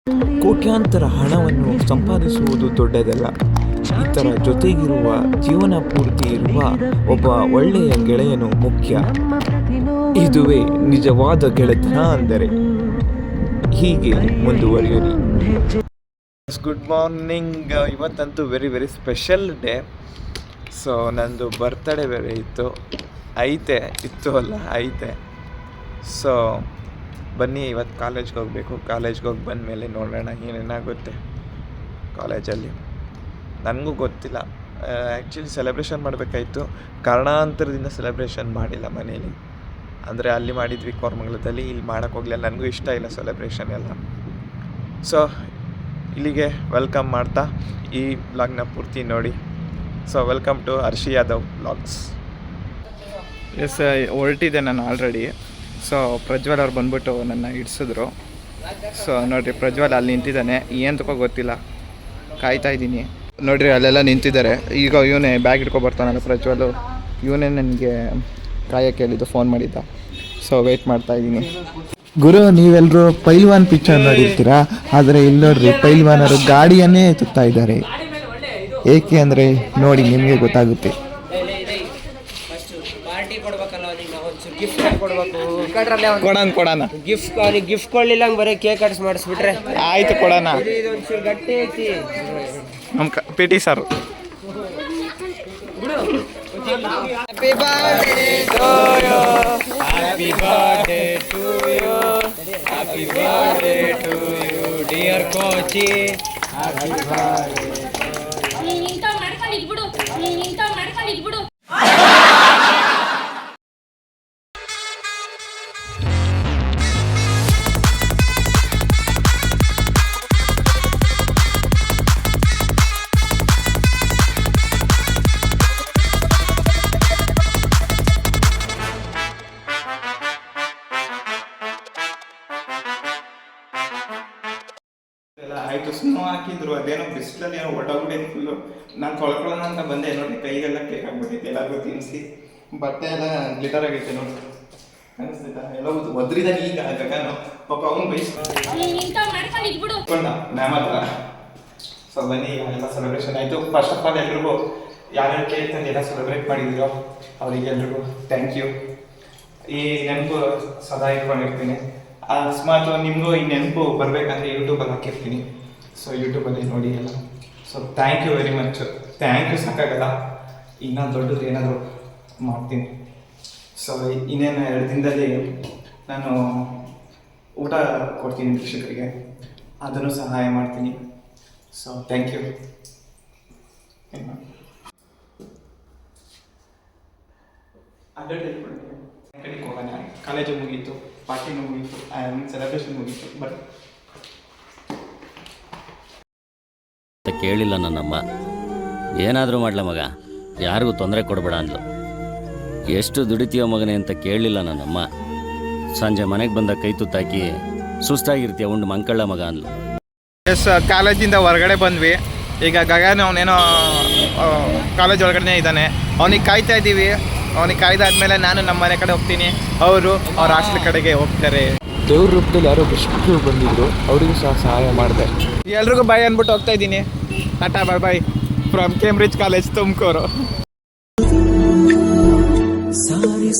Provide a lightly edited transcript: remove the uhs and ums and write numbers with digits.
ಕೋಟ್ಯಾಂತರ ಹಣವನ್ನು ಸಂಪಾದಿಸುವುದು ದೊಡ್ಡದಲ್ಲ. ಈ ಥರ ಜೊತೆಗಿರುವ ಜೀವನ ಪೂರ್ತಿ ಇರುವ ಒಬ್ಬ ಒಳ್ಳೆಯ ಗೆಳೆಯನು ಮುಖ್ಯ. ಇದುವೇ ನಿಜವಾದ ಗೆಳೆತನ ಅಂದರೆ. ಹೀಗೆ ಮುಂದುವರಿಯಲಿ. Good morning. ಇವತ್ತಂತೂ ವೆರಿ ಸ್ಪೆಷಲ್ ಡೇ. ಸೊ ನಂದು ಬರ್ತ್ಡೇ ಬೇರೆ ಇತ್ತು. ಐತೆ. ಸೊ ಬನ್ನಿ, ಇವತ್ತು ಕಾಲೇಜ್ಗೆ ಹೋಗಬೇಕು. ಕಾಲೇಜ್ಗೆ ಹೋಗಿ ಬಂದಮೇಲೆ ನೋಡೋಣ ಏನೇನಾಗುತ್ತೆ ಕಾಲೇಜಲ್ಲಿ. ನನಗೂ ಗೊತ್ತಿಲ್ಲ. ಆ್ಯಕ್ಚುಲಿ ಸೆಲೆಬ್ರೇಷನ್ ಮಾಡಬೇಕಾಯಿತು, ಕಾರಣಾಂತರದಿಂದ ಸೆಲೆಬ್ರೇಷನ್ ಮಾಡಿಲ್ಲ ಮನೇಲಿ. ಅಂದರೆ ಅಲ್ಲಿ ಮಾಡಿದ್ವಿ ಕೋರಮಂಗಲದಲ್ಲಿ, ಇಲ್ಲಿ ಮಾಡೋಕ್ಕೆ ಹೋಗಲಿಲ್ಲ. ನನಗೂ ಇಷ್ಟ ಇಲ್ಲ ಸೆಲೆಬ್ರೇಷನ್ ಎಲ್ಲ. ಸೊ ಇಲ್ಲಿಗೆ ವೆಲ್ಕಮ್ ಮಾಡ್ತಾ ಈ ವ್ಲಾಗ್ನ ಪೂರ್ತಿ ನೋಡಿ. So welcome to Harshi Yadav vlogs. Yes, ಹೊರಟಿದ್ದೆ ನಾನು ಆಲ್ರೆಡಿ. ಸೊ ಪ್ರಜ್ವಲ್ ಅವ್ರು ಬಂದ್ಬಿಟ್ಟು ನನ್ನ ಇಡ್ಸಿದ್ರು. ಸೊ ನೋಡಿರಿ, ಪ್ರಜ್ವಲ್ ಅಲ್ಲಿ ನಿಂತಿದ್ದಾನೆ. ಏನು ತಗೋ ಗೊತ್ತಿಲ್ಲ, ಕಾಯ್ತಾ ಇದ್ದೀನಿ. ನೋಡಿರಿ, ಅಲ್ಲೆಲ್ಲ ನಿಂತಿದ್ದಾರೆ. ಈಗ ಇವನೇ ಬ್ಯಾಗ್ ಇಟ್ಕೊಬರ್ತಾನಲ್ಲ ಪ್ರಜ್ವಲ್, ಇವನೇ ನನಗೆ ಕಾಯಕ್ಕೆ ಹೇಳಿದ್ದು, ಫೋನ್ ಮಾಡಿದ್ದ. ಸೊ ವೆಯ್ಟ್ ಮಾಡ್ತಾ ಇದ್ದೀನಿ. ಗುರು, ನೀವೆಲ್ಲರೂ ಪೈಲ್ವಾನ್ ಪಿಕ್ಚರ್ ನೋಡಿರ್ತೀರಾ, ಆದರೆ ಇಲ್ಲಿ ನೋಡ್ರಿ, ಪೈಲ್ವಾನರು ಗಾಡಿಯನ್ನೇ ಎತ್ತುತ್ತಾ ಇದ್ದಾರೆ. ಏಕೆ ಅಂದರೆ ನೋಡಿ, ನಿಮಗೆ ಗೊತ್ತಾಗುತ್ತೆ. ಕೊಡೋಣ. ಗಿಫ್ಟ್ ಕೊಡ್ಲಿಲ್ಲ, ಬರೀ ಕೇಕ್ ಕಟ್ಸ್ ಮಾಡಿಸ್ಬಿಟ್ರೆ ಆಯ್ತು, ಕೊಡೋಣ. ಗಟ್ಟಿ ಐತಿ ನಮ್ಮ PT sir. Happy birthday to you. Happy birthday to you. Happy birthday to you, dear Kochi. Happy birthday. ನೀನು ಇಂತ ಮಾಡ್ಕೊಂಡಿದ್ಬಿಡು. ಆಯಿತು, ಸ್ನೋ ಹಾಕಿದ್ರು. ಅದೇನೋ ಬಿಸಿಲಲ್ಲಿ ಏನೋ ಒಟ್ಟೋಗ್ಬಿಟ್ಟಿದ್ದು ಫುಲ್ಲು. ನಾನು ತೊಳ್ಕೊಳ್ಳೋಣ ಅಂತ ಬಂದೆ, ನೋಡಿ ಕೈಗೆಲ್ಲ ಕೇಕ್ ಹಾಕ್ಬಿಟ್ಟಿದ್ದೆ. ಎಲ್ಲರಿಗೂ ತಿನ್ನಿಸಿ ಬಟ್ಟೆ ಎಲ್ಲ ಗ್ಲಿಟರ್ ಆಗೈತೆ ನೋಡಿ, ಅನಿಸ್ತಿದ್ದ ಎಲ್ಲ ಒದ್ರಿದಾಗ. ಈಗ ಗಗನು ಪಾಪ ಅವನು ಬೈಸ್ಕೊಂಡ ಮ್ಯಾಮ್ ಹತ್ರ. ಸೊ ಬನ್ನಿ, ಎಲ್ಲ ಸೆಲೆಬ್ರೇಷನ್ ಆಯಿತು. ಫಸ್ಟ್ ಆಫ್ ಆಲ್ ಎಲ್ರಿಗೂ ಯಾರ್ಯಾರು ಕೇಕ್ ತಂದು ಎಲ್ಲ ಸೆಲೆಬ್ರೇಟ್ ಮಾಡಿದ್ರು ಅವರಿಗೆ ಎಲ್ರಿಗೂ ಥ್ಯಾಂಕ್ ಯು. ಈ ನೆನಪು ಸದಾ ಇಟ್ಕೊಂಡಿರ್ತೀನಿ. ಅಕಸ್ಮಾತ್ ನಿಮಗೂ ಈ ನೆನಪು ಬರಬೇಕಂದ್ರೆ ಯೂಟ್ಯೂಬಲ್ಲಿ ಹಾಕಿರ್ತೀನಿ. ಸೊ ಯೂಟ್ಯೂಬಲ್ಲಿ ನೋಡಿ ಎಲ್ಲ. So thank you very much. Thank you ಸಾಕಾಗಲ್ಲ, ಇನ್ನೂ ದೊಡ್ಡದು ಏನಾದರೂ ಮಾಡ್ತೀನಿ. ಸೊ ಇನ್ನೇನು 2 ದಿನದಲ್ಲಿ ನಾನು ಊಟ ಕೊಡ್ತೀನಿ ಕೃಷಿಕರಿಗೆ, ಅದನ್ನು ಸಹಾಯ ಮಾಡ್ತೀನಿ. So thank you. ಕಡೆಗೆ ಹೋಗೋಣ. ಕಾಲೇಜು ಮುಗೀತು, ಪಾರ್ಟಿನೂ ಮುಗೀತು, ಸೆಲೆಬ್ರೇಷನ್ ಮುಗೀತು. ಬಟ್ ಕೇಳಿಲ್ಲ ನನ್ನಮ್ಮ. ಏನಾದರೂ ಮಾಡಲ ಮಗ, ಯಾರಿಗೂ ತೊಂದರೆ ಕೊಡಬೇಡ ಅಂದ್ಲು. ಎಷ್ಟು ದುಡಿತೀಯೋ ಮಗನೇ ಅಂತ ಕೇಳಲಿಲ್ಲ ನನ್ನಮ್ಮ. ಸಂಜೆ ಮನೆಗೆ ಬಂದ ಕೈ ತುತ್ತಾಕಿ ಸುಸ್ತಾಗಿರ್ತೀಯ, ಉಂಡು ಮಂಕಳ್ಳ ಮಗ ಅಂದ್ಲು. ಎಸ್, ಕಾಲೇಜಿಂದ ಹೊರಗಡೆ ಬಂದ್ವಿ. ಈಗ ಗಗನ್ ಅವನೇನೋ ಕಾಲೇಜ್ ಒಳಗಡೆ ಇದ್ದಾನೆ. ಅವನಿಗೆ ಕಾಯ್ತಾ ಇದ್ದೀವಿ. ಅವನಿಗೆ ಕಾಯ್ದಾದ್ಮೇಲೆ ನಾನು ನಮ್ಮ ಮನೆ ಕಡೆ ಹೋಗ್ತೀನಿ, ಅವರು ಅವ್ರ ಹಾಸ್ಟೆಲ್ ಕಡೆಗೆ ಹೋಗ್ತಾರೆ. ದೇವ್ರ ರೂಪದಲ್ಲಿ ಯಾರೋ ಬೆಸ್ಟು ಬಂದಿದ್ರು, ಅವರಿಗೂ ಸಹ ಸಹಾಯ ಮಾಡಿದೆ. ಎಲ್ರಿಗೂ ಬಾಯ್ ಅಂದ್ಬಿಟ್ಟು ಹೋಗ್ತಾ ಇದ್ದೀನಿ. Tata bye bye from Cambridge college, Tumakuru. Sorry